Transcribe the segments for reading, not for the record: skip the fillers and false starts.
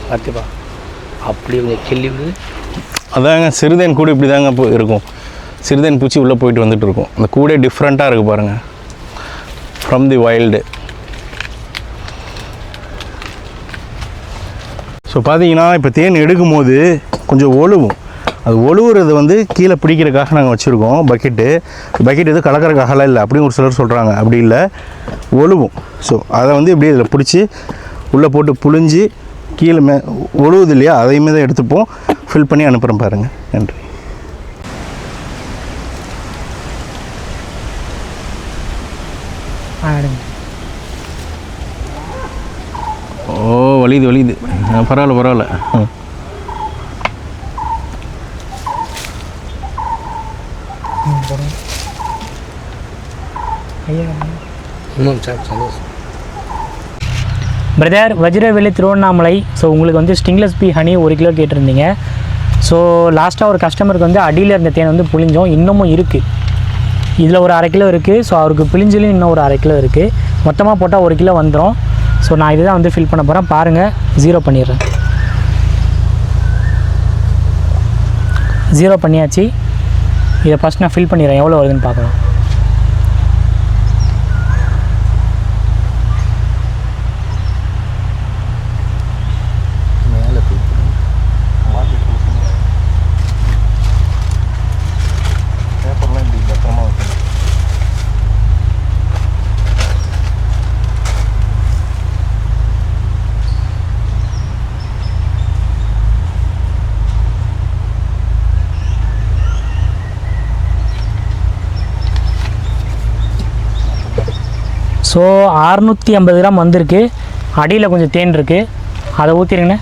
பார்த்துப்பா அப்படி கொஞ்சம் கிள்ளி விடு. அதாங்க சிறுதேன் கூட இப்படி தாங்க இருக்கும். சிறுதேன் பூச்சி உள்ளே போயிட்டு வந்துட்டு இருக்கும். அந்த கூடே டிஃப்ரெண்ட்டாக இருக்குது பாருங்கள், ஃப்ரம் தி வைல்டு. ஸோ பார்த்தீங்கன்னா இப்போ தேன் எடுக்கும் போது கொஞ்சம் ஒழுவும். அது ஒழுவுறது வந்து கீழே பிடிக்கிறதுக்காக நாங்கள் வச்சுருக்கோம் பக்கெட்டு எதுவும் கலக்கிறக்காகலாம் இல்லை அப்படின்னு ஒரு சிலர் சொல்கிறாங்க. அப்படி இல்லை, ஒழுவும். ஸோ அதை வந்து இப்படி இதில் பிடிச்சி உள்ளே போட்டு புழிஞ்சு கீழே ஒழுவுது இல்லையா, அதையுமே தான் எடுத்துப்போம், ஃபில் பண்ணி அனுப்புகிறேன் பாருங்கள். நன்றி. ஓ வலியுது பரவாயில்ல. பிரதர் வஜ்ரவேலி திருவண்ணாமலை. ஸோ உங்களுக்கு வந்து ஸ்டிங்லெஸ் பீ ஹனி 1 கிலோ கேட்டிருந்தீங்க. ஸோ லாஸ்ட்டாக ஒரு கஸ்டமருக்கு வந்து அடியில் இருந்த தேன் வந்து புழிஞ்சோம், இன்னமும் இருக்குது. இதில் ஒரு 1/2 கிலோ இருக்குது. ஸோ அவருக்கு பிழிஞ்சிலையும் இன்னும் ஒரு 1/2 கிலோ இருக்குது. மொத்தமாக போட்டால் 1 கிலோ வந்துடும். ஸோ நான் இதுதான் வந்து ஃபில் பண்ண போகிறேன். பாருங்கள், 0 பண்ணிடுறேன். 0 பண்ணியாச்சு. இதை ஃபஸ்ட் நான் ஃபில் பண்ணிடுறேன், எவ்வளோ வருதுன்னு பார்க்கலாம். ஸோ 650 கிராம் வந்திருக்கு. அடியில் கொஞ்சம் தேன் இருக்குது, அதை ஊற்றிடுங்கண்ணே.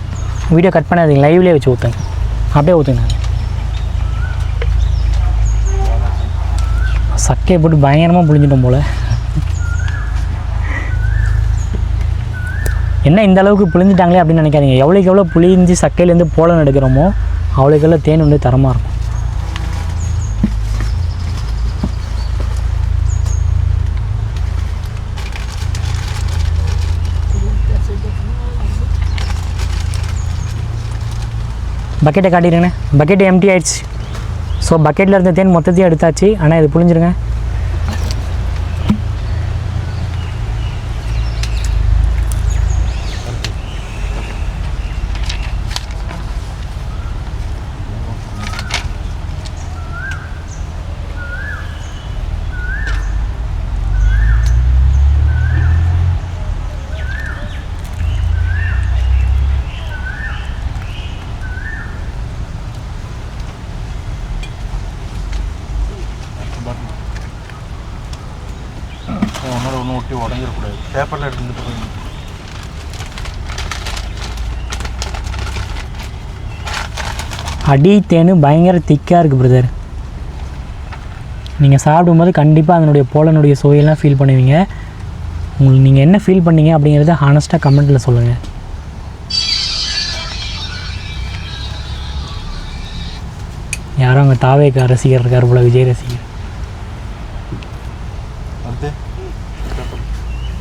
வீடியோ கட் பண்ணாதீங்க, லைவ்லேயே வச்சு ஊற்றுங்க. அப்படியே ஊற்றுங்க. சக்கையை போட்டு பயங்கரமாக புழிஞ்சிட்டோம் போல். என்ன இந்த அளவுக்கு புழிஞ்சிட்டாங்களே அப்படின்னு நினைக்காதீங்க. எவ்வளோக்கு எவ்வளோ புழிஞ்சு சக்கையிலேருந்து போலன் எடுக்கிறோமோ அவ்வளோக்கு எவ்வளோ தேன் வந்து தரமாக இருக்கும். பக்கெட்டை காட்டிடுங்கண்ணே. பக்கெட்டு எம்டி ஆயிடுச்சு. ஸோ பக்கெட்டில் இருந்த தேன் மொத்தத்தையும் எடுத்தாச்சு. ஆனால் இது புழிஞ்சிருங்க. ஒன்று ஒட்டி உடஞ்சிடக்கூடாது. பேப்பரில் எடுத்துகிட்டு போய் அடி தேன் பயங்கர திக்காக இருக்குது பிரதர். நீங்கள் சாப்பிடும்போது கண்டிப்பாக அதனுடைய போலனுடைய சுவையெல்லாம் ஃபீல் பண்ணுவீங்க. உங்களுக்கு நீங்கள் என்ன ஃபீல் பண்ணீங்க அப்படிங்கிறத ஹானஸ்ட்டாக கமெண்ட்டில் சொல்லுங்கள். யாரும் அங்கே தாவேக்கா ரசிகர் இருக்கார் போல், விஜய் ரசிகர்.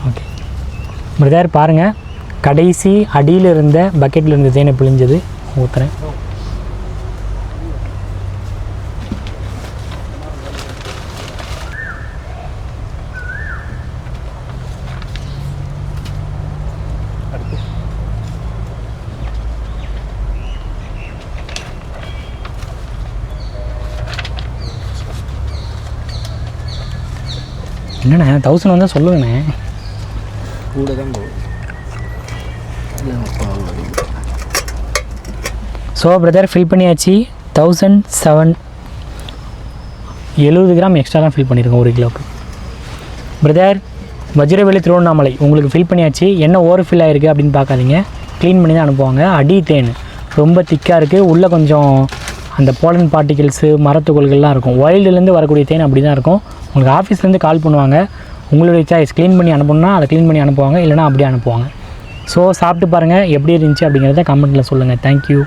ஓகே பிரதர், பாருங்கள், கடைசி அடியில் இருந்த பக்கெட்டில் இருந்த தேனை பிழிஞ்சது ஊற்றுறேன். என்னண்ணே 1000 வந்தால் சொல்லுங்கண்ணே. கூட தான் போகும். ஸோ பிரதர் ஃபில் பண்ணியாச்சு. 1770 கிராம் எக்ஸ்ட்ரா தான் ஃபில் பண்ணியிருக்கோம் 1 கிலோவுக்கு. பிரதர் வஜ்ரவேலி திருவண்ணாமலை உங்களுக்கு ஃபில் பண்ணியாச்சு. என்ன ஓவர் ஃபில் ஆகிருக்கு அப்படின்னு பார்க்காதீங்க, க்ளீன் பண்ணி தான் அனுப்புவாங்க. அடி தேன் ரொம்ப திக்காக இருக்குது. உள்ளே கொஞ்சம் அந்த போலன் பார்ட்டிகிள்ஸு மரத்துகள்லாம் இருக்கும். வைல்டுலேருந்து வரக்கூடிய தேன் அப்படி தான் இருக்கும். உங்களுக்கு ஆஃபீஸ்லேருந்து கால் பண்ணுவாங்க, உங்களுடைய சாய்ஸ். க்ளீன் பண்ணி அனுப்பணுன்னா அதை க்ளீன் பண்ணி அனுப்புவாங்க, இல்லைனா அப்படியே அனுப்புவாங்க. ஸோ சாப்பிட்டு பாருங்கள் எப்படி இருந்துச்சு அப்படிங்கிறத கமெண்ட்டில் சொல்லுங்கள். தேங்க்யூ.